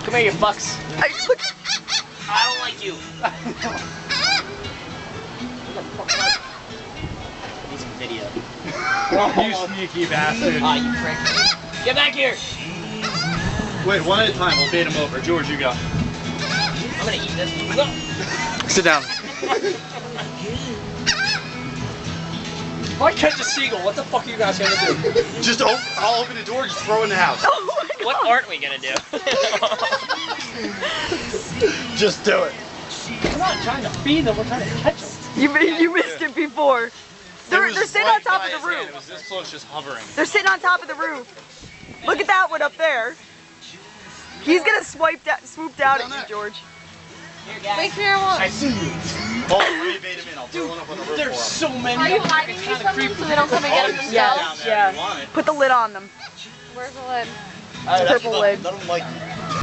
Come here, you fucks. I don't like you. Need some video. You sneaky bastard. Ah, you prick. Get back here. Wait, one at a time. We'll bait him over. George, you go. I'm gonna eat this. No. Sit down. If I catch a seagull, what the fuck are you guys gonna do? Just I'll open the door. Just throw it in the house. What aren't we gonna do? Just do it. We're not trying to feed them. We're trying to catch them. You missed it before. They're sitting on top of the roof. It was this close, just hovering. They're sitting on top of the roof. Look at that one up there. He's gonna swoop down at you, George. Here, guys. Wait, here, I I see you. Oh, we bait him in. I'll throw one up on the roof. There's so many. Are you hiding these from them so they don't come and get them themselves? Yeah. Put the lid on them. Where's the lid? Purple lid. Let him like